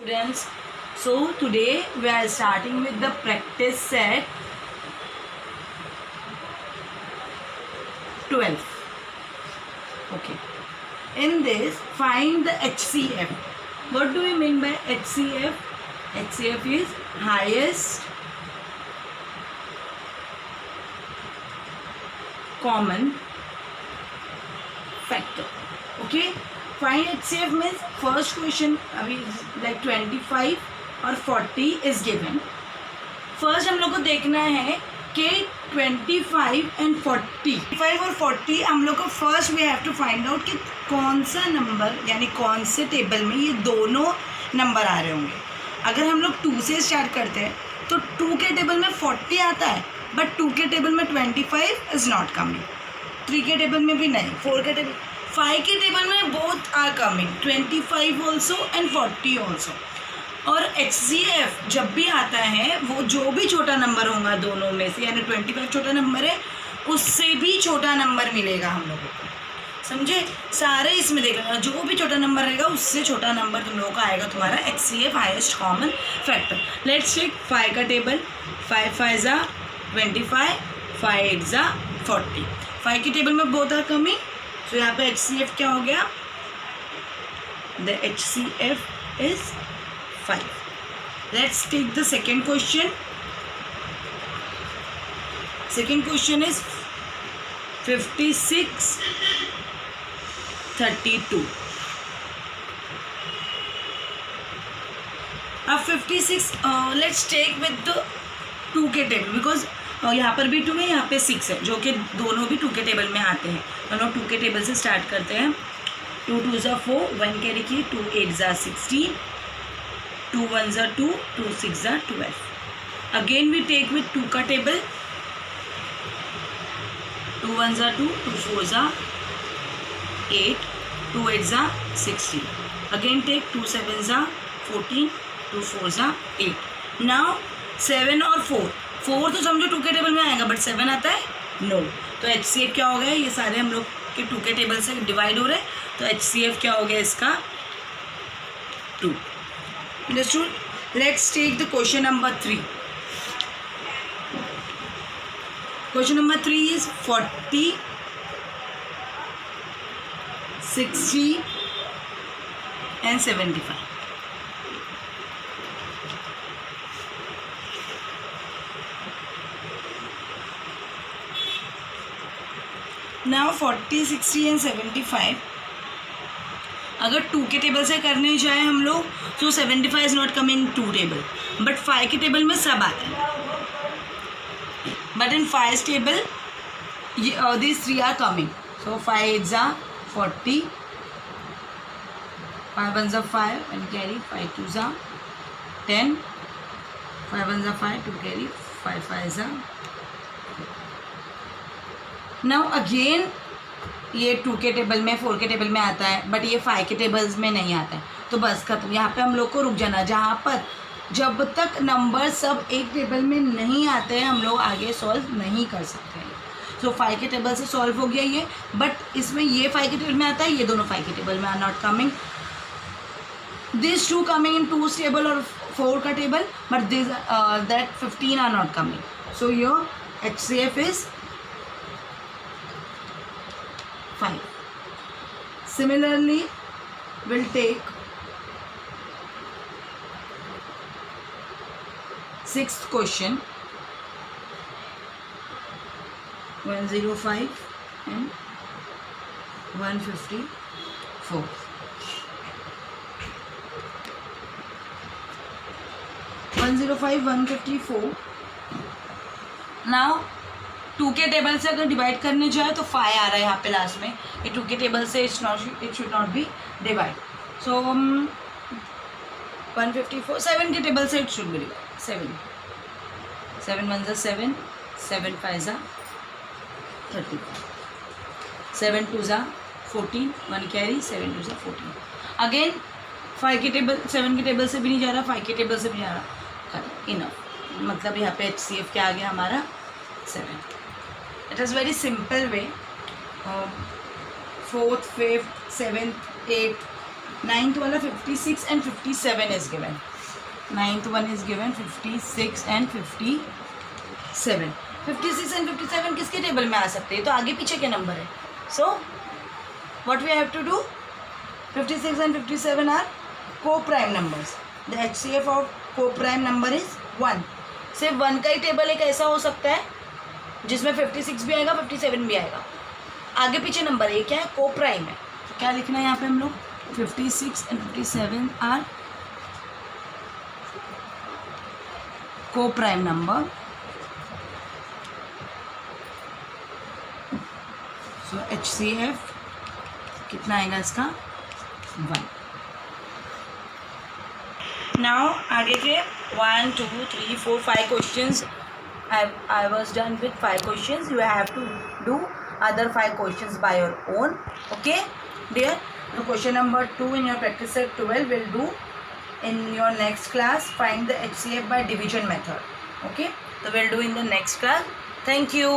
Students, so today we are starting with the practice set 12. Okay, in this find the HCF. What do we mean by HCF? HCF is highest common factor. Okay, find HCF means first question अभी like 25 और 40 is given. First हम लोग को देखना है कि 25 and 40 5 और 40 हम लोग को first we have to find out कि कौन सा नंबर यानी कौन से टेबल में ये दोनों नंबर आ रहे होंगे. अगर हम लोग 2 से स्टार्ट करते हैं तो 2 के टेबल में 40 आता है बट 2 के टेबल में 25 इज़ नॉट कमिंग. 3 के टेबल में भी नहीं. 4 के टेबल 5 के टेबल में both are coming 25 also and 40 also. और HCF जब भी आता है वो जो भी छोटा नंबर होगा दोनों में से यानी 25 छोटा नंबर है उससे भी छोटा नंबर मिलेगा हम लोगों को. समझे? सारे इसमें देखना जो भी छोटा नंबर रहेगा उससे छोटा नंबर तुम लोगों का आएगा तुम्हारा HCF highest common factor. Let's check 5 का टेबल. 5 5 ज़ा 25, 5 8 ज़ा 40. 5 के टेबल में बोथ आर कमिंग तो यहाँ पे HCF क्या हो गया? The HCF is 5. Let's take the second question. Second question is 56 32. अब 56 let's take with the 2 के टेबल बिकॉज यहाँ पर भी 2 है यहाँ पे 6 है जो कि दोनों भी 2 के टेबल में आते हैं. हम लोग 2 के टेबल से स्टार्ट करते हैं. 2 2 ज़ा 4 1 कैरी की 2 8 ज़ा 16 2 1 ज़ा 2 2 6 ज़ा 12. अगेन वी टेक विथ 2 का टेबल. 2 1 ज़ा 2 2 4 ज़ा 8 2 8 ज़ा 16. अगेन टेक 2 7 ज़ा 14 2 4 ज़ा 8. नाउ 7 और 4 तो समझो 2 के टेबल में आएगा बट 7 आता है नो. तो HCF क्या हो गया? ये सारे हम लोग के 2 के टेबल से डिवाइड हो रहे हैं तो HCF क्या हो गया इसका? 2. Understood? Let's take the question number 3. Question number 3 is 40, 60 and 75. Now 40, 60 and 75 अगर 2 के टेबल से करने जाए हम लोग तो 75 is not coming 2 table but 5 के टेबल में सब आता है. But in 5 table these 3 are coming. So 5 8 ज़ा 40 5 1 ज़ा 5 and carry 5 2 ज़ा 10 5 1 ज़ा 5 2 carry 5 5 ज़ा. नाउ अगेन ये 2 के टेबल में 4 के टेबल में आता है बट ये 5 के टेबल्स में नहीं आता है. तो बस खत्म. यहाँ पे हम लोग को रुक जाना. जहाँ पर जब तक नंबर सब एक टेबल में नहीं आते हैं हम लोग आगे सॉल्व नहीं कर सकते हैं. सो 5 के टेबल से सॉल्व हो गया ये बट इसमें ये 5 के टेबल में आता है ये दोनों 5 के टेबल में are not coming. This 2 coming in 2 table और 4 का table but this that 15 are not coming. So your HCF is 5. Similarly, we'll take 6th question 105 and 154. Now 2 के टेबल से अगर डिवाइड करने जाए तो 5 आ रहा है यहाँ पे लास्ट में. ये 2 के टेबल से it should not be divide. So 154 7 के टेबल से इट शुड बी डिवाइड. 7 1 ज़ा 7 7 5 ज़ा 35 7 2 ज़ा 14 1 कैरी 7 2 ज़ा 14. अगेन 5 के टेबल 7 के टेबल से भी नहीं जा रहा 5 के टेबल से भी नहीं जा रहा. इनफ. मतलब यहाँ पे HCF क्या आ गया हमारा? 7. It is very simple way. 4th, 5th, 7th, 8th ninth वाला 56 and 57 is given. Ninth one is given 56 and 57. 56 and 57 किसके टेबल में आ सकते हैं? तो आगे पीछे के नंबर है. So what we have to do, 56 and 57 are co-prime numbers. The HCF of co-prime number is 1. सिर्फ 1 का ही टेबल एक ऐसा हो सकता है जिसमें 56 भी आएगा 57 भी आएगा. आगे पीछे नंबर है, ये क्या है? co-prime है. तो क्या लिखना है यहाँ पे हम लोग? 56 and 57 are co-prime number. So HCF कितना आएगा इसका? 1. नाउ आगे के 1 2 3 4 5 questions. I was done with 5 questions. You have to do other 5 questions by your own. Okay, dear. The question number 2 in your practice set 12 will do in your next class. Find the HCF by division method. Okay, so we'll do in the next class. Thank you.